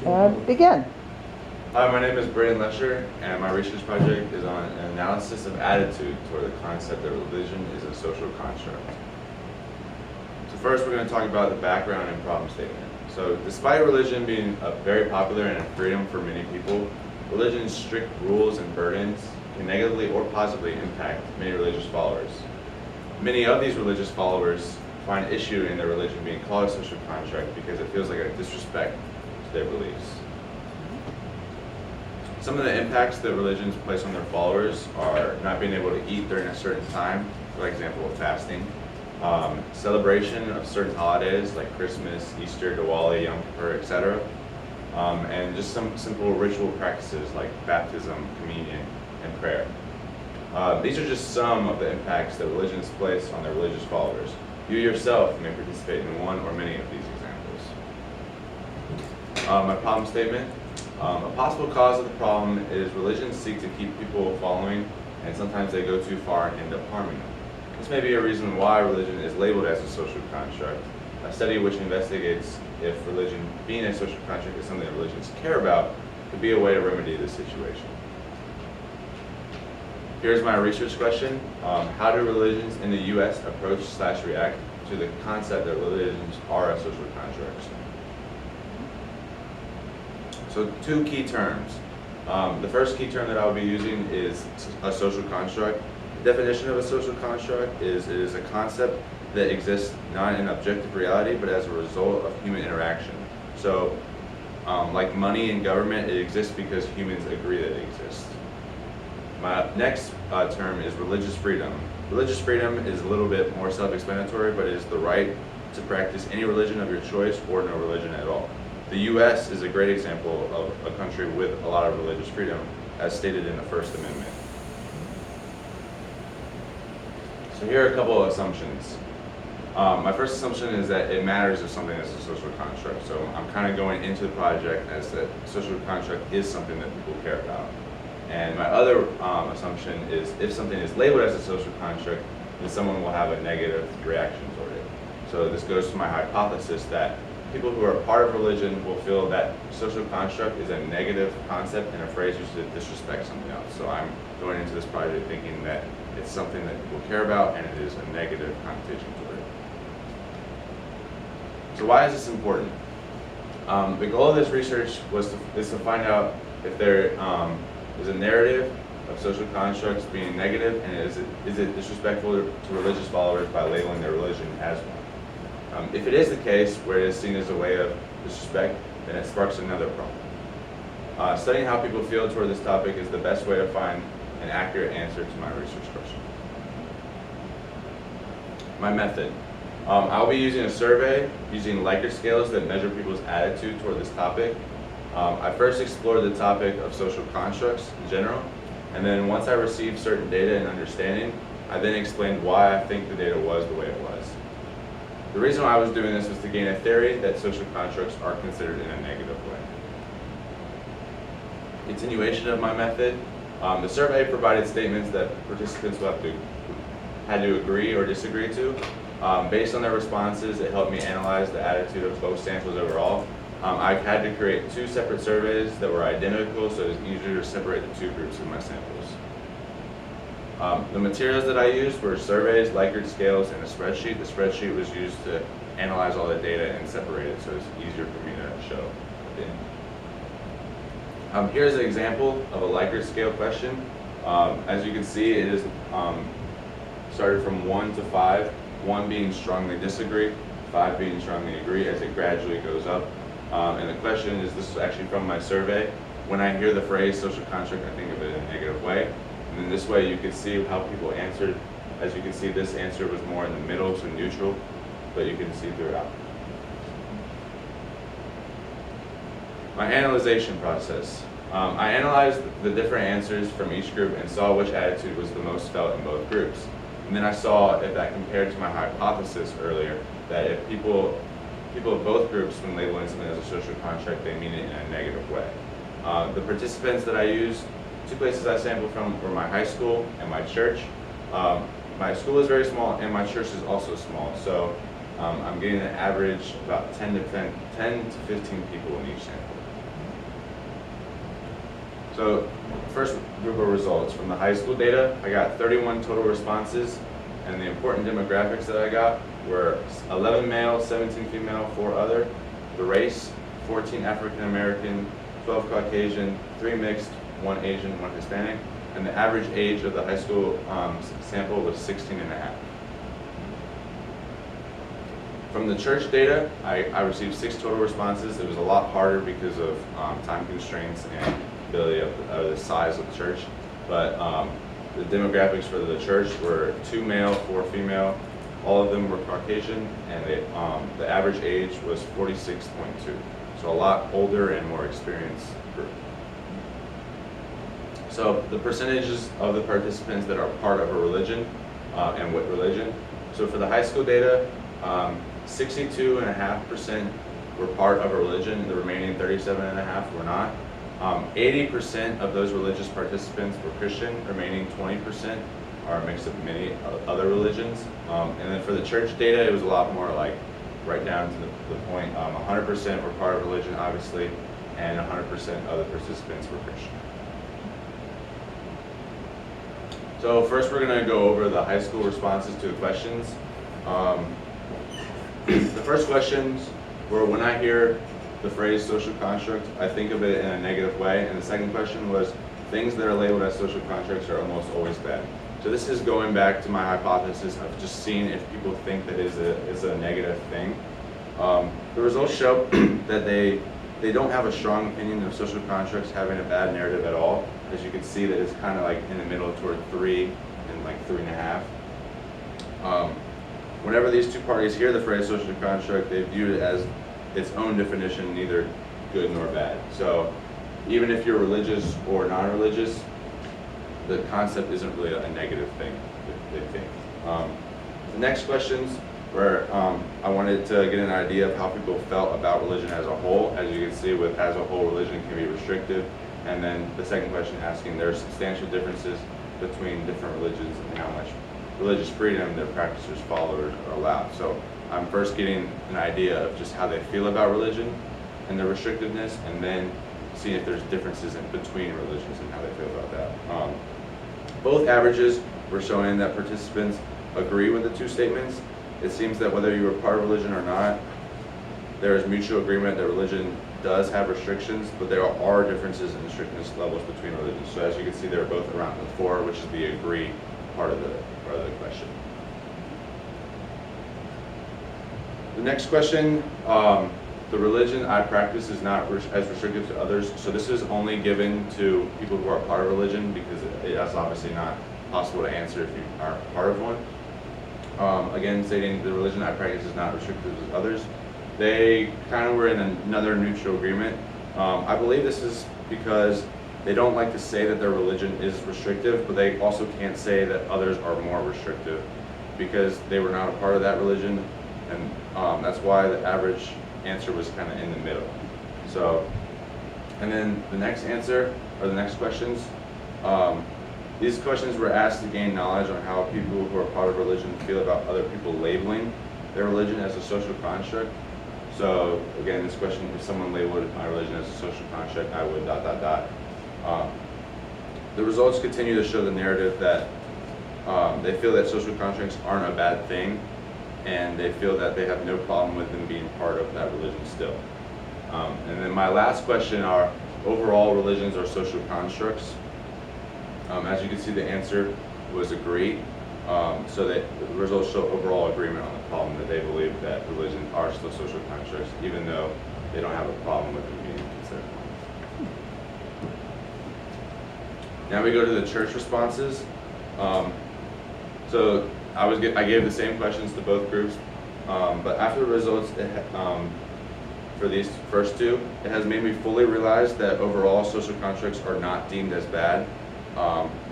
And begin. Hi, my name is Braden Lesher, and my research project is on an analysis of attitude toward the concept that religion is a social construct. So first, we're going to talk about the background and problem statement. So despite religion being very popular and a freedom for many people, religion's strict rules and burdens can negatively or positively impact many religious followers. Many of these religious followers find issue in their religion being called a social contract because it feels like a disrespect to their beliefs. Some of the impacts that religions place on their followers are not being able to eat during a certain time, for example, fasting, celebration of certain holidays like Christmas, Easter, Diwali, Yom Kippur, etc., and just some simple ritual practices like baptism, communion, and prayer. These are just some of the impacts that religions place on their religious followers. You yourself may participate in one or many of these examples. My problem statement. A possible cause of the problem is religions seek to keep people following, and sometimes they go too far and end up harming them. This may be a reason why religion is labeled as a social construct. A study which investigates if religion being a social construct is something that religions care about could be a way to remedy this situation. Here's my research question. How do religions in the U.S. approach/react to the concept that religions are a social construct? So two key terms. The first key term that I'll be using is a social construct. The definition of a social construct is it is a concept that exists not in objective reality, but as a result of human interaction. So like money and government, it exists because humans agree that it exists. My next term is religious freedom. Religious freedom is a little bit more self-explanatory, but it is the right to practice any religion of your choice or no religion at all. The U.S. is a great example of a country with a lot of religious freedom, as stated in the First Amendment. So here are a couple of assumptions. My first assumption is that it matters if something is a social construct. So I'm kind of going into the project as that social construct is something that people care about. And my other assumption is if something is labeled as a social construct, then someone will have a negative reaction toward it. So this goes to my hypothesis that people who are part of religion will feel that social construct is a negative concept and a phrase used to disrespect something else. So I'm going into this project thinking that it's something that people care about and it is a negative connotation toward it. So why is this important? The goal of this research is to find out if there is a narrative of social constructs being negative, and is it disrespectful to religious followers by labeling their religion as one. If it is the case, where it is seen as a way of disrespect, then it sparks another problem. Studying how people feel toward this topic is the best way to find an accurate answer to my research question. My method. I'll be using a survey using Likert scales that measure people's attitude toward this topic. I first explored the topic of social constructs in general, and then once I received certain data and understanding, I then explained why I think the data was the way it was. The reason why I was doing this was to gain a theory that social constructs are considered in a negative way. Continuation of my method. The survey provided statements that participants had to agree or disagree to. Based on their responses, it helped me analyze the attitude of both samples overall. I had to create two separate surveys that were identical, so it was easier to separate the two groups of my samples. The materials that I used were surveys, Likert scales, and a spreadsheet. The spreadsheet was used to analyze all the data and separate it, so it's easier for me to show at the end. Here's an example of a Likert scale question. As you can see, it is started from 1 to 5, 1 being strongly disagree, 5 being strongly agree, as it gradually goes up. And the question is, this is actually from my survey. When I hear the phrase social construct, I think of it in a negative way. And then this way you can see how people answered. As you can see, this answer was more in the middle, so neutral, but you can see throughout. My analyzation process. I analyzed the different answers from each group and saw which attitude was the most felt in both groups. And then I saw if that compared to my hypothesis earlier, that if people of both groups, when labeling something as a social contract, they mean it in a negative way. The participants that I used, two places I sampled from were my high school and my church. My school is very small and my church is also small, so I'm getting an average about 10 to 15 people in each sample. So first group of results from the high school data, I got 31 total responses, and the important demographics that I got were 11 male, 17 female, 4 other. The race, 14 African American, 12 Caucasian, 3 mixed, 1 Asian, 1 Hispanic, and the average age of the high school sample was 16 and a half. From the church data, I received 6 total responses. It was a lot harder because of time constraints and ability of the size of the church. But the demographics for the church were 2 male, 4 female. All of them were Caucasian, and the average age was 46.2. So a lot older and more experienced group. So the percentages of the participants that are part of a religion and what religion. So for the high school data, 62.5% were part of a religion, and the remaining 37.5% were not. 80% of those religious participants were Christian, remaining 20% are a mix of many other religions. And then for the church data, it was a lot more like right down to the point. 100% were part of religion, obviously, and 100% of the participants were Christian. So first we're going to go over the high school responses to the questions. The first questions were, when I hear the phrase social construct, I think of it in a negative way. And the second question was, things that are labeled as social constructs are almost always bad. So this is going back to my hypothesis of just seeing if people think that is a negative thing. The results show that they don't have a strong opinion of social constructs having a bad narrative at all. As you can see, that it's kind of like in the middle toward 3 and like 3.5. Whenever these two parties hear the phrase social construct, they view it as its own definition, neither good nor bad. So even if you're religious or non-religious, the concept isn't really a negative thing, they think. The next questions were, I wanted to get an idea of how people felt about religion as a whole. As you can see, with as a whole, religion can be restrictive. And then the second question asking, there are substantial differences between different religions and how much religious freedom their practitioners, followers are allowed. So I'm first getting an idea of just how they feel about religion and their restrictiveness, and then seeing if there's differences in between religions and how they feel about that. Both averages were showing that participants agree with the two statements. It seems that whether you are part of religion or not, there is mutual agreement that religion does have restrictions, but there are differences in the strictness levels between religions. So as you can see, they're both around the 4, which is the agree part of the question. The next question, the religion I practice is not as restrictive to others. So this is only given to people who are part of religion, because that's obviously not possible to answer if you aren't part of one. Again, stating the religion I practice is not restrictive to others. They kind of were in another neutral agreement. I believe this is because they don't like to say that their religion is restrictive, but they also can't say that others are more restrictive because they were not a part of that religion, and that's why the average answer was kind of in the middle. So, and then the next answer, or the next questions, these questions were asked to gain knowledge on how people who are part of religion feel about other people labeling their religion as a social construct. So again, this question, if someone labeled my religion as a social construct, I would ... The results continue to show the narrative that they feel that social constructs aren't a bad thing, and they feel that they have no problem with them being part of that religion still. And then my last question are, overall religions are social constructs. As you can see, the answer was agree. So that the results show overall agreement on the problem that they believe that religions are still social constructs, even though they don't have a problem with them being considered. Now we go to the church responses. So I gave the same questions to both groups, but after the results for these first two, it has made me fully realize that overall social constructs are not deemed as bad.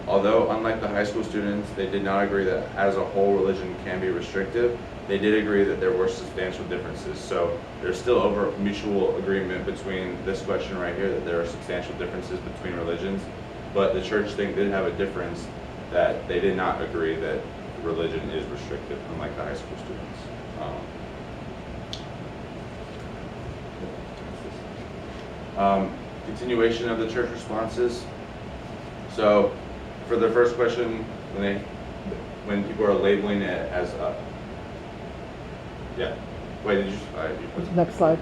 Although, unlike the high school students, they did not agree that as a whole religion can be restrictive, they did agree that there were substantial differences. So there's still over mutual agreement between this question right here, that there are substantial differences between religions, but the church thing did have a difference, that they did not agree that religion is restrictive, unlike the high school students. Continuation of the church responses. So for the first question, when people are labeling it as yeah. Wait, did you put Next slide.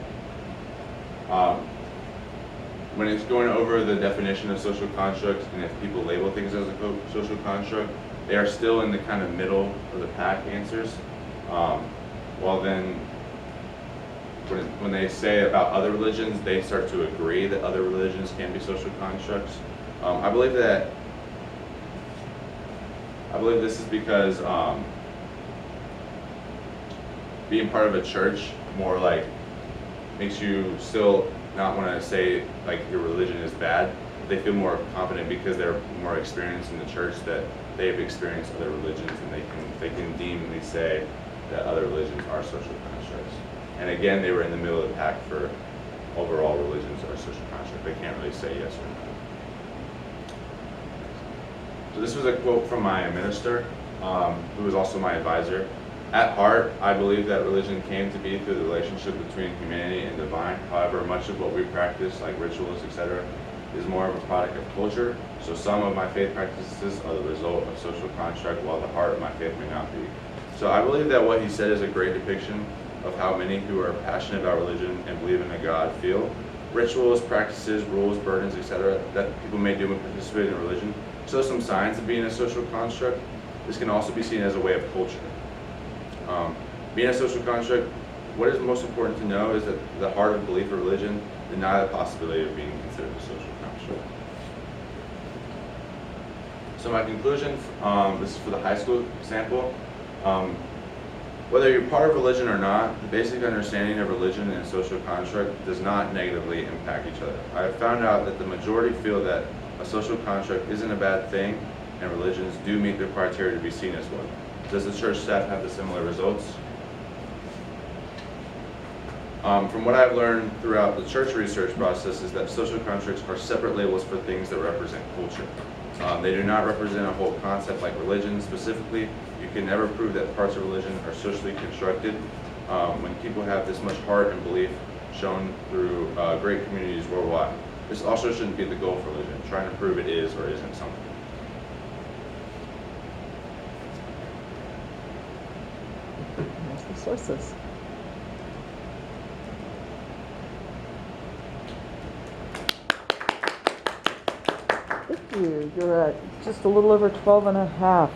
When it's going over the definition of social constructs, and if people label things as a social construct, they are still in the kind of middle of the pack answers. Well then, when they say about other religions, they start to agree that other religions can be social constructs. I believe this is because being part of a church more like makes you still not want to say like your religion is bad. They feel more confident because they're more experienced in the church that they've experienced other religions, and they can deemly say that other religions are social constructs. And again, they were in the middle of the pack for overall religions are social constructs. They can't really say yes or no. So this was a quote from my minister, who was also my advisor. At heart, I believe that religion came to be through the relationship between humanity and divine. However, much of what we practice, like rituals, etc., is more of a product of culture. So some of my faith practices are the result of social construct, while the heart of my faith may not be. So I believe that what he said is a great depiction of how many who are passionate about religion and believe in a God feel. Rituals, practices, rules, burdens, etc., that people may do when participating in religion show some signs of being a social construct. This can also be seen as a way of culture. Being a social construct, what is most important to know is that the heart of belief or religion deny the possibility of being considered a social construct. So my conclusion, this is for the high school sample. Whether you're part of religion or not, the basic understanding of religion and social construct does not negatively impact each other. I have found out that the majority feel that a social construct isn't a bad thing, and religions do meet the criteria to be seen as one. Does the church staff have the similar results? From what I've learned throughout the church research process is that social constructs are separate labels for things that represent culture. They do not represent a whole concept like religion. Specifically, you can never prove that parts of religion are socially constructed. When people have this much heart and belief shown through great communities worldwide. This also shouldn't be the goal for religion, trying to prove it is or isn't something. There's the sources. Thank you. You're at just a little over 12 and a half.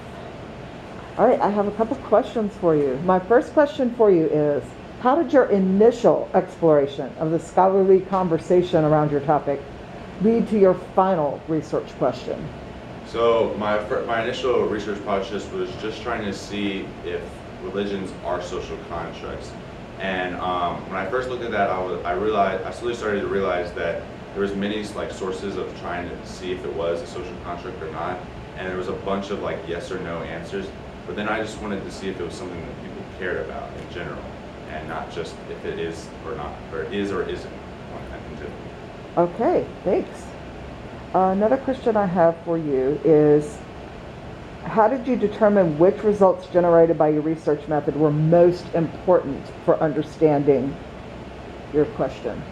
All right, I have a couple questions for you. My first question for you is, how did your initial exploration of the scholarly conversation around your topic lead to your final research question? So my initial research process was just trying to see if religions are social constructs. And when I first looked at that, I slowly started to realize that there was many like sources of trying to see if it was a social construct or not, and there was a bunch of like yes or no answers. But then I just wanted to see if it was something that people cared about in general, and not just if it is or not, or is or isn't one in general. Okay, thanks. Another question I have for you is, how did you determine which results generated by your research method were most important for understanding your question?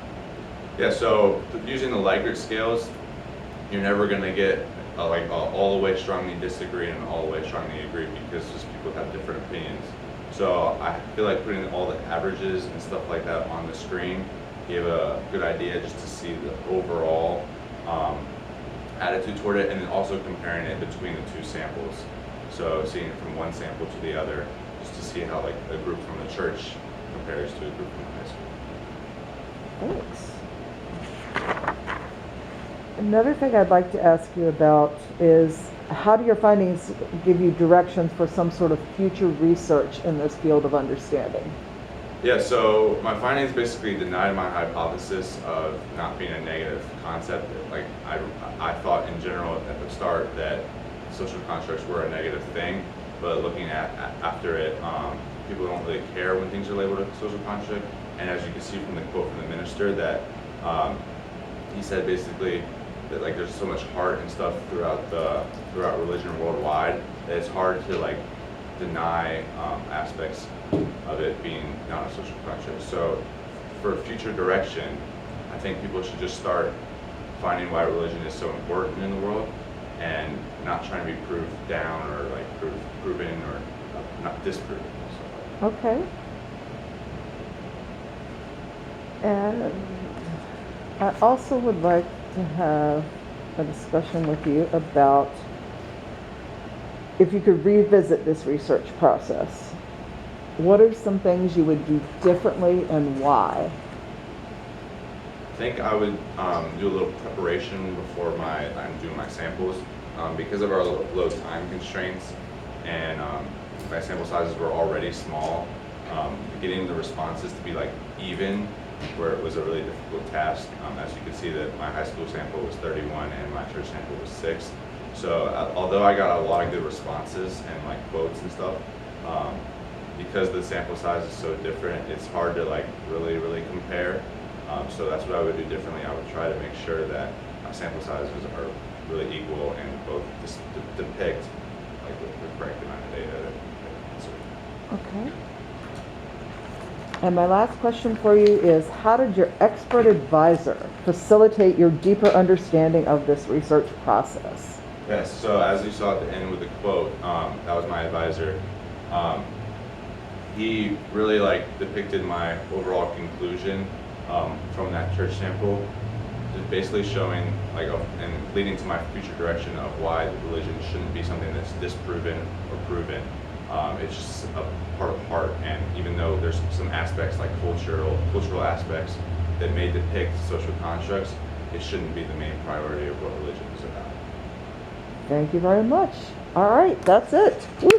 Yeah, so using the Likert scales, you're never going to get all the way strongly disagree and all the way strongly agree, because just people have different opinions. So I feel like putting all the averages and stuff like that on the screen gave a good idea just to see the overall attitude toward it, and then also comparing it between the two samples. So seeing it from one sample to the other, just to see how like a group from the church compares to a group from the high school. Thanks. Another thing I'd like to ask you about is, how do your findings give you directions for some sort of future research in this field of understanding? Yeah, so my findings basically denied my hypothesis of not being a negative concept. Like I thought in general at the start that social constructs were a negative thing, but looking at after it, people don't really care when things are labeled a social construct. And as you can see from the quote from the minister, that he said basically that like there's so much heart and stuff throughout religion worldwide that it's hard to like deny aspects of it being not a social construct. So for future direction, I think people should just start finding why religion is so important in the world, and not trying to be proved down or like proven or not disproven. So. Okay. And I also would like to have a discussion with you about if you could revisit this research process. What are some things you would do differently and why? I think I would do a little preparation before I'm doing my samples because of our low time constraints and my sample sizes were already small. Getting the responses to be like even, where it was a really difficult task. As you can see, that my high school sample was 31 and my church sample was 6. So although I got a lot of good responses and like quotes and stuff, because the sample size is so different, it's hard to like really compare. So that's what I would do differently. I would try to make sure that my sample sizes are really equal and both depict like the correct amount of data. Okay. And my last question for you is, how did your expert advisor facilitate your deeper understanding of this research process? Yes, so as you saw at the end with the quote, that was my advisor. He really like depicted my overall conclusion from that church sample, just basically showing like and leading to my future direction of why religion shouldn't be something that's disproven or proven. It's just a part of heart, and even though there's some aspects like cultural aspects that may depict social constructs, it shouldn't be the main priority of what religion is about. Thank you very much. All right, that's it. Woo!